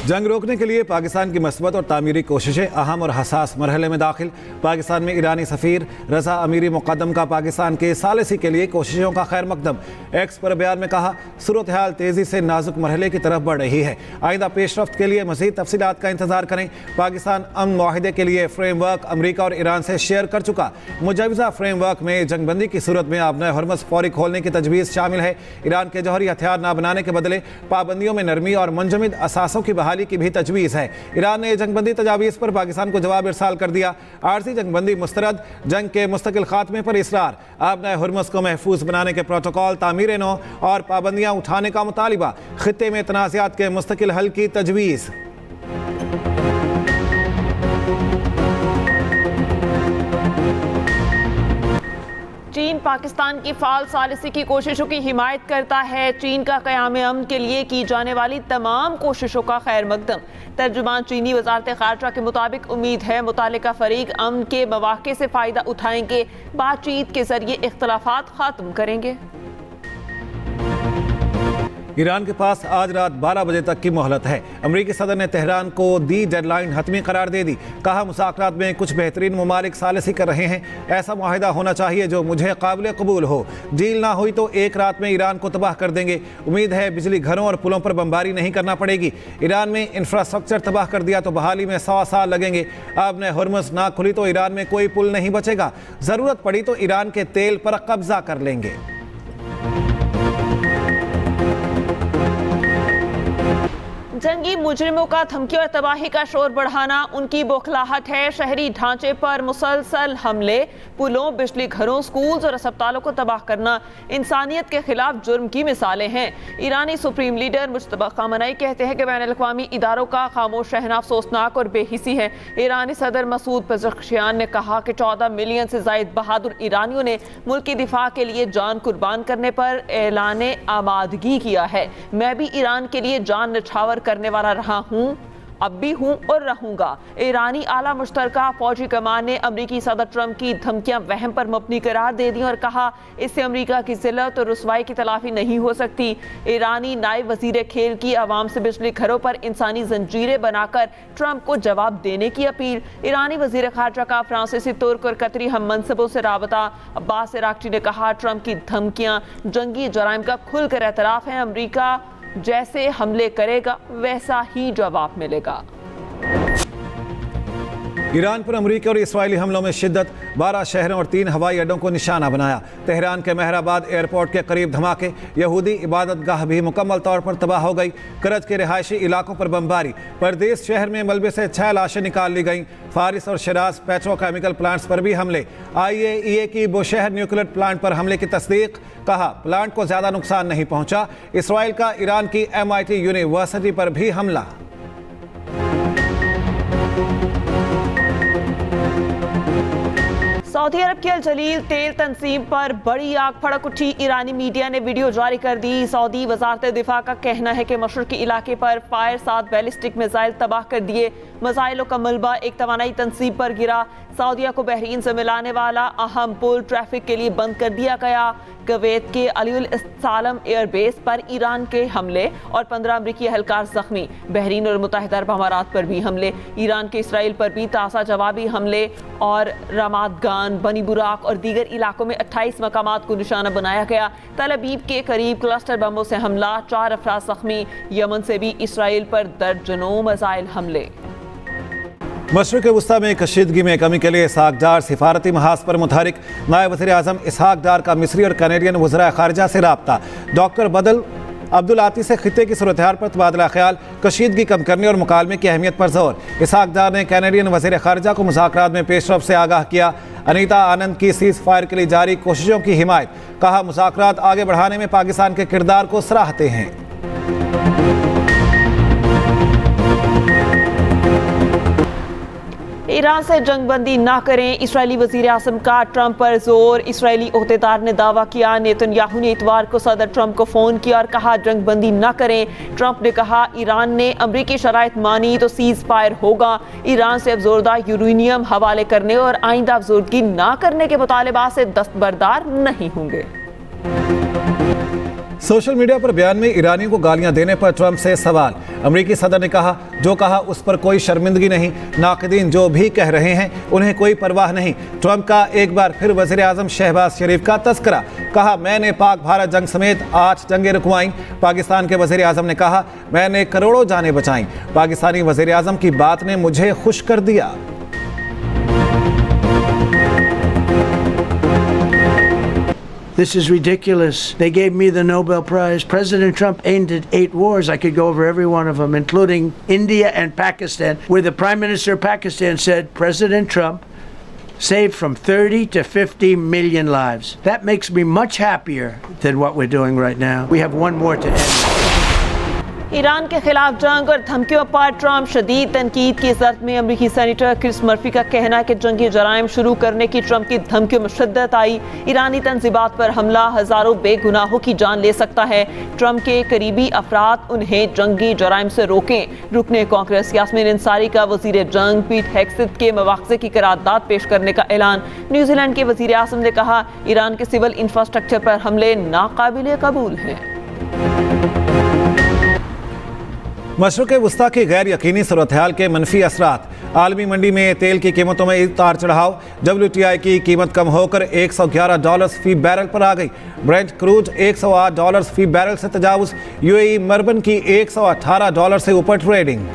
जंग रोकने के लिए पाकिस्तान की मस्बत और तामीरी कोशिशें अहम और हसास मरहले में दाखिल। पाकिस्तान में ईरानी सफ़ीर रज़ा अमीरी मुक़द्दम का पाकिस्तान के सालिसी के लिए कोशिशों का खैर मकदम। एक्स पर बयान में कहा, सूरत हाल तेज़ी से नाजुक मरहले की तरफ बढ़ रही है। आइंदा पेशरफ्त के लिए मज़ीद तफसीलात का इंतज़ार करें। पाकिस्तान अमन मुआहिदे के लिए फ्रेमवर्क अमरीका और ईरान से शेयर कर चुका। मुजवज़ा फ्रेमवर्क में जंगबंदी की सूरत में आबनाए हरमज़ फौरी खोलने की तजवीज़ शामिल है। ईरान के जौहरी हथियार न बनाने के बदले पाबंदियों में नरमी और मुंजमद असासों की बहाली की भी तजवीज़ है। ईरान ने जंगबंदी तजावीज़ पर पाकिस्तान को जवाब इरसाल कर दिया। आरजी जंगबंदी मुस्तरद, जंग के मुस्तकिल खात्मे पर इसरार, आबनाए हुर्मुज़ को महफूज बनाने के प्रोटोकॉल, तामीर नौ और पाबंदियाँ उठाने का मुतालिबा, खित्ते में तनाज़ात के मुस्तकिल हल की तजवीज़। चीन पाकिस्तान की फाल सालिसी की कोशिशों की हिमायत करता है। चीन का क़याम अमन के लिए की जाने वाली तमाम कोशिशों का खैर मकदम। तर्जुमान चीनी वज़ारत ख़ारजा के मुताबिक उम्मीद है मुतालिका फ़रीक अमन के मौक़े से फ़ायदा उठाएंगे, बातचीत के ज़रिए इख्तलाफात ख़त्म करेंगे। ईरान के पास आज रात 12 बजे तक की मोहलत है। अमरीकी सदर ने तेहरान को दी डेडलाइन हतमी करार दे दी। कहा, मुज़ाकरात में कुछ बेहतरीन ममालिक सालिसी कर रहे हैं। ऐसा मुआहिदा होना चाहिए जो मुझे काबिल कबूल हो। डील ना हुई तो एक रात में ईरान को तबाह कर देंगे। उम्मीद है बिजली घरों और पुलों पर बमबारी नहीं करना पड़ेगी। ईरान में इंफ्रास्ट्रक्चर तबाह कर दिया तो बहाली में 100 साल लगेंगे। आबनाए हुर्मुज़ ना खुली तो ईरान में कोई पुल नहीं बचेगा। ज़रूरत पड़ी तो ईरान के तेल पर कब्जा कर लेंगे। जंगी मुजरिमों का धमकी और तबाही का शोर बढ़ाना उनकी बौखलाहट है। शहरी ढांचे पर मुसलसल हमले, पुलों, बिजली घरों, स्कूल्स और अस्पतालों को तबाह करना इंसानियत के खिलाफ जुर्म की मिसालें हैं। ईरानी सुप्रीम लीडर मुज्तबा खामनेई कहते हैं कि बैनुल-अक़वामी इदारों का खामोश रहना अफसोसनाक और बेहिसी है। ईरानी सदर मसूद पेज़ेश्कियान ने कहा कि 14 मिलियन से ज़ायद बहादुर ईरानियों ने मुल्क की दिफा के लिए जान कुर्बान करने पर ऐलान आमादगी किया है। मैं भी ईरान के लिए जान निछावर करने वाला रहा हूं, अब भी हूं और रहूंगा। ईरानी आला मुश्तरका फौजी कमान ने अमरीकी सदर ट्रंप की धमकियां वहम पर मबनी करार दे दी और कहा, इससे अमरीका की जिल्लत और रुसवाई की तलाफी नहीं हो सकती। ईरानी नायब वजीर खेल की आवाम से बिजली घरों पर इंसानी जंजीरें बनाकर ट्रंप को जवाब देने की अपील। ईरानी वजीर खारजा का फ्रांसीसी, तुर्क और कतरी हम मनसबों से राबता। अब्बास इराक्ची ने कहा, ट्रंप की धमकियां जंगी जराइम का खुलकर एतराफ है। अमरीका जैसे हमले करेगा वैसा ही जवाब मिलेगा। ईरान पर अमरीकी और इस्राएली हमलों में शिद्दत, 12 शहरों और 3 हवाई अड्डों को निशाना बनाया। तेहरान के मेहराबाद एयरपोर्ट के करीब धमाके, यहूदी इबादत गाह भी मुकम्मल तौर पर तबाह हो गई। करज के रिहायशी इलाकों पर बमबारी, परदेश शहर में मलबे से 6 लाशें निकाल ली गईं। फारिस और शिराज पेट्रोकेमिकल प्लांट्स पर भी हमले। IAEA की बुशहर न्यूक्लियर प्लांट पर हमले की तस्दीक। कहा, प्लांट को ज्यादा नुकसान नहीं पहुंचा। इसराइल का ईरान की MIT यूनिवर्सिटी पर भी हमला। सऊदी अरब की अल जलील तेल तंजीम पर बड़ी आग भड़क उठी। ईरानी मीडिया ने वीडियो जारी कर दी। सऊदी वजारत दिफा का कहना है कि मशरकी इलाके पर फायर 7 बैलिस्टिक मिसाइल तबाह कर दिए। मिसाइलों का मलबा एक तवानाई तंजीम पर गिरा। सऊदीया को बहरीन से मिलाने वाला अहम पुल ट्रैफिक के लिए बंद कर दिया गया। कुवैत के अलीउल सालम एयरबेस पर ईरान के हमले और 15 अमरीकी एहलकार जख्मी। बहरीन और मुत्तहिदा अरब अमारात पर भी हमले। ईरान के इसराइल पर भी ताज़ा जवाबी हमले और रमादगान, बनी बुराक और दीगर इलाकों में 28 मकामात को निशाना बनाया गया। तल अबीब के करीब क्लस्टर बमों से हमला, 4 अफराद जख्मी। यमन से भी इसराइल पर दर्जनों मिसाइल हमले। मशरिक़ वस्ता में कशीदगी में कमी के लिए इसहाक डार सिफारती महाज पर मुतहरिक। नायब वज़ीर आज़म इसहाक डार का मिस्री और कैनेडियन वज़राए ख़ारिजा से राब्ता। डॉक्टर बदल अब्दुल आती से खित्ते की सूरत-ए-हाल पर तबादला ख्याल, कशीदगी कम करने और मुकालमे की अहमियत पर जोर। इसहाक डार ने कैनेडियन वज़ीर ख़ारिजा को मुज़ाकरात में पेशरफ्त से आगाह किया। अनीता आनंद की सीज़ फायर के लिए जारी कोशिशों की हिमायत। कहा, मुज़ाकरात आगे बढ़ाने में पाकिस्तान के किरदार को सराहते हैं। ईरान से जंगबंदी ना करें, इसराइली वज़ीर आज़म का ट्रंप पर जोर। इसराइली ओहदेदार ने दावा किया। नेतन्याहू ने इतवार को सदर ट्रंप को फ़ोन किया और कहा, जंगबंदी ना करें। ट्रंप ने कहा, ईरान ने अमरीकी शराइत मानी तो सीज़ फायर होगा। ईरान से अफजोरदा यूरेनियम हवाले करने और आइंदा अफजोर्दगी ना करने के मुतालबा से दस्तबरदार नहीं होंगे। सोशल मीडिया पर बयान में ईरानियों को गालियां देने पर ट्रंप से सवाल। अमेरिकी सदर ने कहा, जो कहा उस पर कोई शर्मिंदगी नहीं, नाक़दीन जो भी कह रहे हैं उन्हें कोई परवाह नहीं। ट्रंप का एक बार फिर वज़ीर आज़म शहबाज शरीफ का तस्करा। कहा, मैंने पाक भारत जंग समेत 8 जंगें रुकवाईं। पाकिस्तान के वज़ीर आज़म ने कहा, मैंने करोड़ों जानें बचाईं। पाकिस्तानी वज़ीर आज़म की बात ने मुझे खुश कर दिया। This is ridiculous. They gave me the Nobel Prize. President Trump ended 8 wars. I could go over every one of them, including India and Pakistan, where the Prime Minister of Pakistan said President Trump saved from 30 to 50 million lives. That makes me much happier than what we're doing right now. We have one more to end. Iran के खिलाफ जंग और धमकियों पर Trump शदीद तनकीद की जर्द में। अमरीकी सेनेटर क्रिस मर्फी का कहना है कि जंगी जराइम शुरू करने की ट्रंप की धमकियों में शिद्दत आई। ईरानी तंजीबात पर हमला हजारों बेगुनाहों की जान ले सकता है। ट्रंप के करीबी अफराद उन्हें जंगी जराइम से रोकें। रुकने कांग्रेस यास्मीन अंसारी का वजीर जंग पीट हेग्सेथ के मवाख़ज़े की करारदाद पेश करने का ऐलान। न्यूजीलैंड के वजीर आज़म ने कहा, ईरान के सिविल इंफ्रास्ट्रक्चर पर हमले नाकाबिले कबूल हैं। मशरक़ वस्ता की गैर यकीनी सूरत-ए-हाल के मनफी असरात। आलमी मंडी में तेल की कीमतों में उतार चढ़ाव। WTI की कीमत कम होकर $111 फी बैरल पर आ गई। ब्रेंट क्रूज $108 फी बैरल से तजावुज़। UAE मरबन की $118 से ऊपर ट्रेडिंग।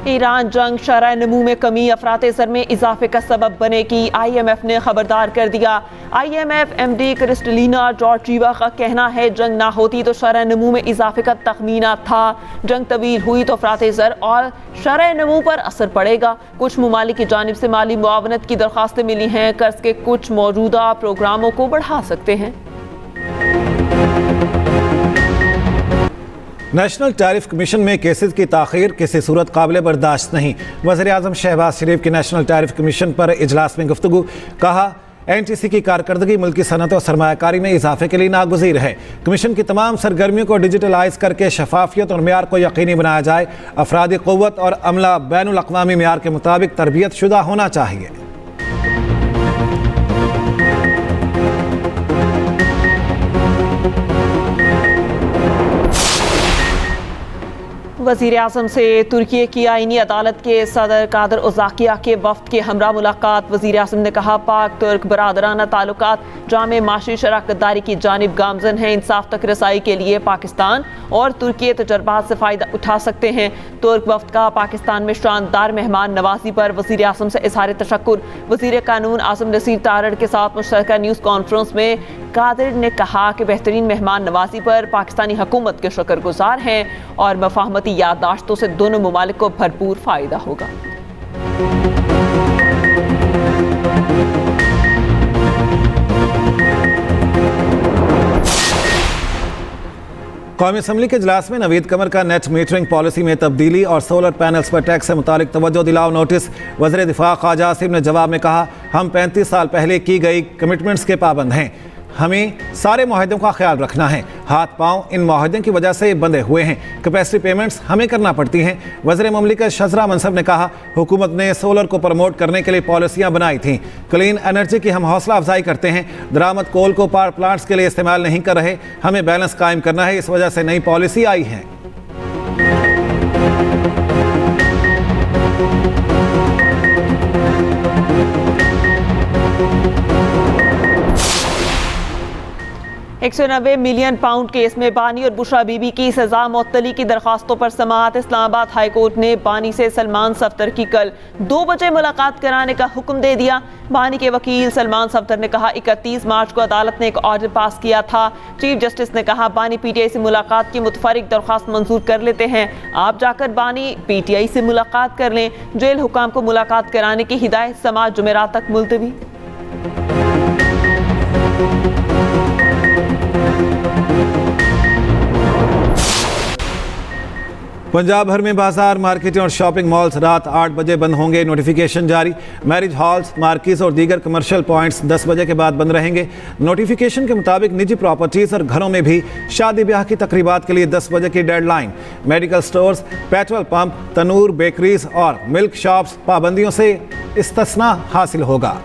ईरान जंग शरह नमू में कमी अफरात-ए-ज़र में इजाफे का सबब बनेगी। IMF ने खबरदार कर दिया। IMF MD क्रिस्टलिना जॉर्जीवा का कहना है, जंग ना होती तो शरह नमू में इजाफे का तखमीना था। जंग तवील हुई तो अफरात-ए-ज़र और शरह नमू पर असर पड़ेगा। कुछ ममालिक की जानिब से माली मुआवनत की दरख्वास्तें मिली हैं। कर्ज के कुछ मौजूदा प्रोग्रामों को बढ़ा सकते हैं। नेशनल टैरिफ कमीशन में केसेस की ताख़ीर किसी सूरत काबिल बर्दाश्त नहीं। वज़ीर आज़म शहबाज शरीफ की नेशनल टैरिफ कमीशन पर इजलास में गुफ्तगू। कहा, NTC की कारकर्दगी मुल्की सनत और सरमायाकारी में इजाफे के लिए नागुज़ीर है। कमीशन की तमाम सरगर्मियों को डिजिटलाइज करके शफाफियत और मेयार को यकीनी बनाया जाए। अफरादी क़ुव्वत और अमला बैनुल अक़वामी मेयार के मुताबिक तरबियत शुदा होना चाहिए। वज़ीर आज़म से तुर्की की आईनी अदालत के सदर कादर उज़ाकिया के वफ़द के हमरा मुलाकात। वज़ीर आज़म ने कहा, पाक तुर्क बरादराना ताल्लुकात जामे माशी शराकतदारी की जानिब गामज़न हैं। इंसाफ तक रसाई के लिए पाकिस्तान और तुर्की तजर्बात से फ़ायदा उठा सकते हैं। तुर्क वफ़द का पाकिस्तान में शानदार मेहमान नवाजी पर वज़ीर आज़म से इज़हार तशक्कुर। वज़ीर कानून आज़म नसीर तारड़ के साथ मुश्तरका न्यूज़ कॉन्फ्रेंस में कादिर ने कहा कि बेहतरीन मेहमान नवाजी पर पाकिस्तानी हुकूमत के शुक्रगुजार हैं और मफाहमती याददाश्तों से दोनों ममालिक को भरपूर फ़ायदा होगा। कौमी असम्बली के इजलास में नवीद कमर का नेट मीटरिंग पॉलिसी में तब्दीली और सोलर पैनल्स पर टैक्स से मुतालिक तवज्जो दिलाओ नोटिस। वज़ीर दिफा ख्वाजा आसिफ ने जवाब में कहा, हम 35 साल पहले की गई कमिटमेंट्स के पाबंद हैं। हमें सारे मुआहदों का ख्याल रखना है। हाथ पांव इन मुआहदों की वजह से बंधे हुए हैं। कैपेसिटी पेमेंट्स हमें करना पड़ती हैं। वज़ीर ममलिकत शज़रा मनसब ने कहा, हुकूमत ने सोलर को प्रमोट करने के लिए पॉलिसियाँ बनाई थीं। क्लीन एनर्जी की हम हौसला अफजाई करते हैं। दरामद कोल को पावर प्लांट्स के लिए इस्तेमाल नहीं कर रहे। हमें बैलेंस कायम करना है, इस वजह से नई पॉलिसी आई है। £190 मिलियन केस में बानी और बुशरा बीबी की सजा मुअत्तली की दरखास्तों पर समाअत। इस्लामाबाद हाई कोर्ट ने बानी से सलमान सफ्तर की कल 2 बजे मुलाकात कराने का हुक्म दे दिया। बानी के वकील सलमान सफ्तर ने कहा, 31 मार्च को अदालत ने एक ऑर्डर पास किया था। चीफ जस्टिस ने कहा, बानी PTI से मुलाकात की मुतफरिक दरख्वास्त मंजूर कर लेते हैं। आप जाकर बानी PTI से मुलाकात कर लें। जेल हुकाम को मुलाकात कराने की हिदायत समाज जुमेरात तक मुलतवी। पंजाब भर में बाजार, मार्केटें और शॉपिंग मॉल्स रात 8 बजे बंद होंगे। नोटिफिकेशन जारी। मैरिज हॉल्स, मार्केट्स और दीगर कमर्शियल पॉइंट्स 10 बजे के बाद बंद रहेंगे। नोटिफिकेशन के मुताबिक निजी प्रॉपर्टीज़ और घरों में भी शादी ब्याह की तकरीबात के लिए 10 बजे की deadline. Medical stores, petrol pump, तनूर, बेकरीज और मिल्क शॉप्स पाबंदियों से इस्तिस्ना हासिल होगा।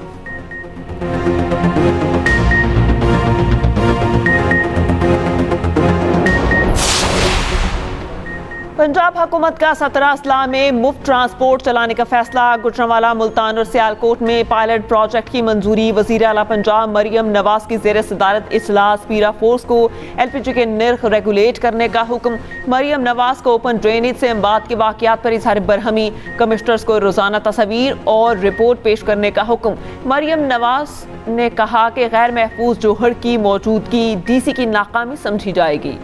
पंजाब हुकूमत का 17 अजला में मुफ्त ट्रांसपोर्ट चलाने का फैसला। गुजरांवाला, मुल्तान और सियालकोट में पायलट प्रोजेक्ट की मंजूरी। वज़ीर आला पंजाब मरियम नवाज की ज़ेर सदारत इजलास। पीरा फोर्स को LPG के निर्ख रेगुलेट करने का हुक्म। मरियम नवाज को ओपन ड्रेनेज से अमवात के वाक़यात पर इज़हार बरहमी। कमिश्नर्स को रोज़ाना तस्वीर और रिपोर्ट पेश करने का हुक्म। मरियम नवाज ने कहा कि गैर महफूज जोहर की मौजूदगी DC की नाकामी समझी जाएगी।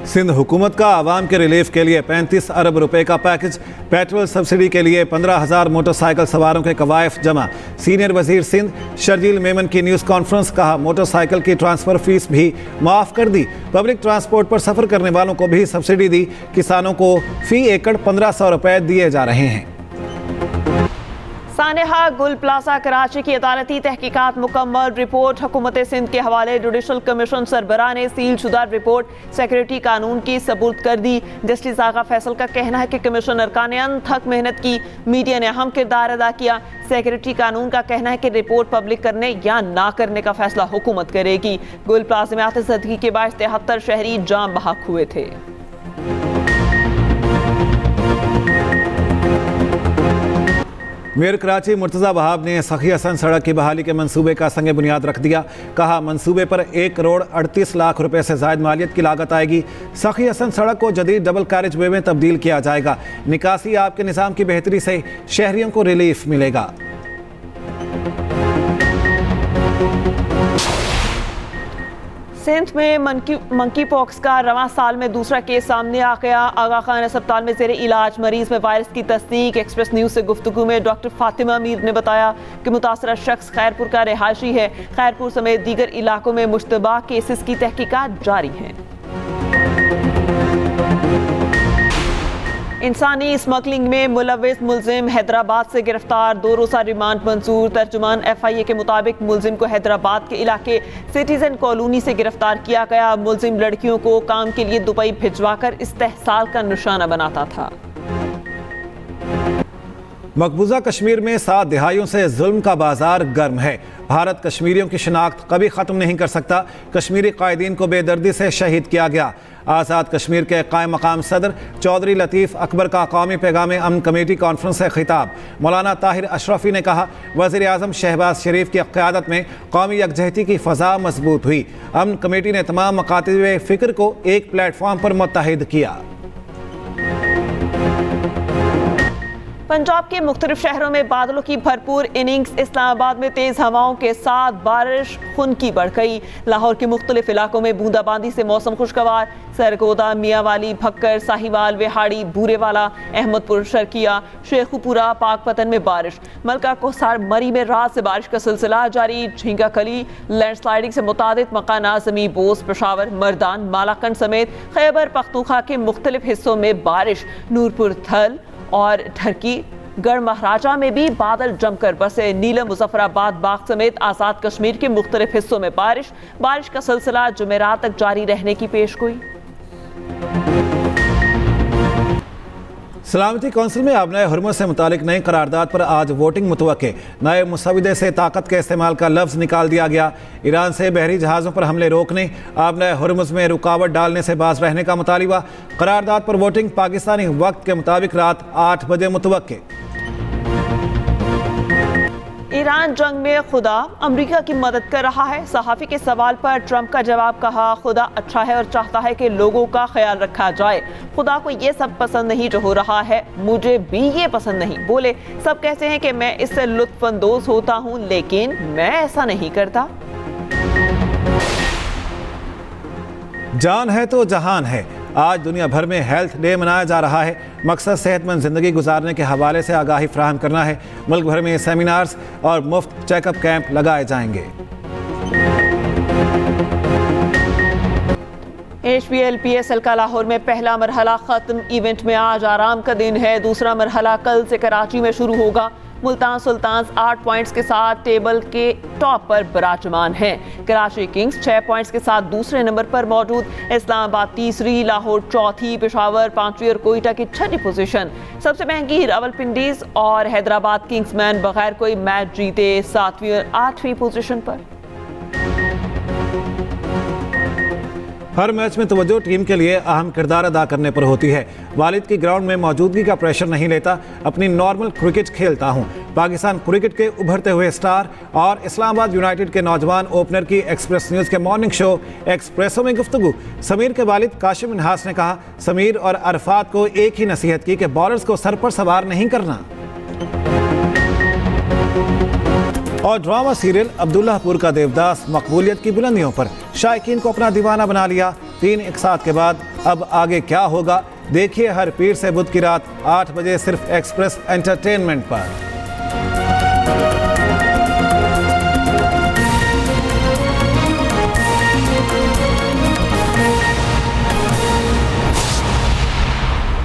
सिंध हुकूमत का आवाम के रिलीफ के लिए 35 अरब रुपए का पैकेज। पेट्रोल सब्सिडी के लिए 15,000 मोटरसाइकिल सवारों के कवायफ जमा। सीनियर वजीर सिंध शर्जील मेमन की न्यूज़ कॉन्फ्रेंस। कहा मोटरसाइकिल की ट्रांसफ़र फीस भी माफ़ कर दी। पब्लिक ट्रांसपोर्ट पर सफ़र करने वालों को भी सब्सिडी दी। किसानों को फ़ी एकड़ 1500 रुपए दिए जा रहे हैं। सानेहा गुल प्लाजा कराची की अदालती तहकीकात मुकम्मल। रिपोर्ट हुकूमत सिंध के हवाले। जुडिशल कमीशन सरबराह ने सील शुदा रिपोर्ट सेक्रेटरी कानून की सबूत कर दी। जस्टिस आगा फैसल का कहना है कि कमीशन अरकान ने अनथक मेहनत की। मीडिया ने अहम किरदार अदा किया। सेक्रेटरी कानून का कहना है कि रिपोर्ट पब्लिक करने या ना करने का फैसला हुकूमत करेगी। गुल प्लाजा में आतिशबाजी के बाद 73 शहरी जाम बहक हुए थे। मेयर कराची मुर्तज़ा वहाब ने सखी हसन सड़क की बहाली के मंसूबे का संग बुनियाद रख दिया। कहा मंसूबे पर 1 करोड़ 38 लाख रुपए से ज़ायद मालियत की लागत आएगी। सखी हसन सड़क को जदीद डबल कैरेज वे में तब्दील किया जाएगा। निकासी आप के निज़ाम की बेहतरी से शहरियों को रिलीफ मिलेगा। सिंध में मंकी पॉक्स का रवां साल में दूसरा केस सामने आ गया। आगा खान अस्पताल में ज़ेरे इलाज मरीज में वायरस की तस्दीक। एक्सप्रेस न्यूज़ से गुफ्तगू में डॉक्टर फातिमा मीर ने बताया कि मुतासरा शख्स खैरपुर का रिहायशी है। खैरपुर समेत दीगर इलाकों में मुश्तबा केसेस की तहकीकात जारी हैं। इंसानी स्मगलिंग में मुलविस मुलजिम हैदराबाद से गिरफ्तार। 2 रोज़ा रिमांड मंजूर। तर्जुमान FIA के मुताबिक मुलजिम को हैदराबाद के इलाके सिटीजन कॉलोनी से गिरफ्तार किया गया। मुलजिम लड़कियों को काम के लिए दुबई भिजवाकर इस्तेहसाल का निशाना बनाता था। मकबूजा कश्मीर में 7 दिहाइयों से जुल्म का बाजार गर्म है। भारत कश्मीरियों की शिनाख्त कभी ख़त्म नहीं कर सकता। कश्मीरी कायदीन को बेदर्दी से शहीद किया गया। आज़ाद कश्मीर के कायम मकाम सदर चौधरी लतीफ़ अकबर का कौमी पैगाम अमन कमेटी कॉन्फ्रेंस से खिताब। मौलाना ताहिर अशरफी ने कहा वज़ीर आज़म शहबाज शरीफ की क़यादत में कौमी यकजहती की फ़ज़ा मजबूत हुई। अमन कमेटी ने तमाम मकातिब फ़िक्र को एक प्लेटफॉर्म पर मुत्तहिद किया। पंजाब के मुख्तलिफ शहरों में बादलों की भरपूर इनिंग्स। इस्लामाबाद में तेज हवाओं के साथ बारिश खुनकी बढ़ गई। लाहौर के मुख्तलिफ इलाकों में बूंदाबांदी से मौसम खुशगवार। सरगोदा, मियाँवाली, भक्कर, साहिवाल, वेहाड़ी, बूरेवाला, अहमदपुर, शर्किया, शेखुपुरा, पाकपतन में बारिश। मलका कोसार मरी में रात से बारिश का सिलसिला जारी। झींगा कली लैंडस्लाइडिंग से मुतादिद मकानात जमी बोस, पेशावर, मर्दान, मालाकंड समेत खैबर पख्तूनख्वा के मुख्तलिफ हिस्सों में बारिश। नूरपुर, थल और ढरकी, गढ़ महाराजा में भी बादल जमकर बरसे। नीलम, मुजफ्फराबाद, बाग समेत आज़ाद कश्मीर के मुख्तलिफ हिस्सों में बारिश का सिलसिला जुमेरात तक जारी रहने की पेशगोई। सलामती कौंसिल में आबनाए हुर्मुज़ से मुतालिक नई करारदाद पर आज वोटिंग मुतवक्के। नए मुसविदे से ताकत के इस्तेमाल का लफ्ज़ निकाल दिया गया। ईरान से बहरी जहाज़ों पर हमले रोकने, आबनाए हुर्मुज़ में रुकावट डालने से बाज रहने का मुतालिबा। करारदाद पर वोटिंग पाकिस्तानी वक्त के मुताबिक रात 8 बजे मुतवक्के। ईरान जंग में खुदा अमेरिका की मदद कर रहा है। सहाफ़ी के सवाल पर ट्रंप का जवाब। कहा खुदा अच्छा है और चाहता है कि लोगों का ख्याल रखा जाए। खुदा को ये सब पसंद नहीं जो हो रहा है, मुझे भी ये पसंद नहीं। बोले सब कहते हैं कि मैं इससे लुत्फानंदोज होता हूँ, लेकिन मैं ऐसा नहीं करता। जान है तो जहान है। आज दुनिया भर में हेल्थ डे मनाया जा रहा है। मकसद सेहतमंद ज़िंदगी गुजारने के हवाले से आगाही फराहम करना है। मुल्क भर में सेमिनार्स और मुफ्त चेकअप कैंप लगाए जाएंगे। HPL-PSL का लाहौर में पहला मरहला ख़त्म। इवेंट में आज आराम का दिन है। दूसरा मरहला कल से कराची में शुरू होगा। मुल्तान सुल्तान्स 8 पॉइंट्स के साथ टेबल के टॉप पर विराजमान हैं। कराची किंग्स 6 पॉइंट्स के साथ दूसरे नंबर पर मौजूद, इस्लामाबाद तीसरी, लाहौर चौथी, पेशावर पांचवी और कोयटा की छठी पोजीशन। सबसे महंगी रावलपिंडीज और हैदराबाद किंग्समैन बगैर कोई मैच जीते 7वीं और 8वीं पोजीशन पर। हर मैच में तवज्जो टीम के लिए अहम किरदार अदा करने पर होती है। वालिद की ग्राउंड में मौजूदगी का प्रेशर नहीं लेता, अपनी नॉर्मल क्रिकेट खेलता हूं। पाकिस्तान क्रिकेट के उभरते हुए स्टार और इस्लामाबाद यूनाइटेड के नौजवान ओपनर की एक्सप्रेस न्यूज़ के मॉर्निंग शो एक्सप्रेसो में गुफ्तगू। समीर के वालिद काशिम मिन्हास ने कहा, समीर और अरफात को एक ही नसीहत की कि बॉलर्स को सर पर सवार नहीं करना। और ड्रामा सीरियल अब्दुल्लाहपुर का देवदास मकबूलियत की बुलंदियों पर, शायकीन को अपना दीवाना बना लिया। 3 इकसात के बाद अब आगे क्या होगा, देखिए हर पीर से बुध की रात 8 बजे सिर्फ एक्सप्रेस एंटरटेनमेंट पर।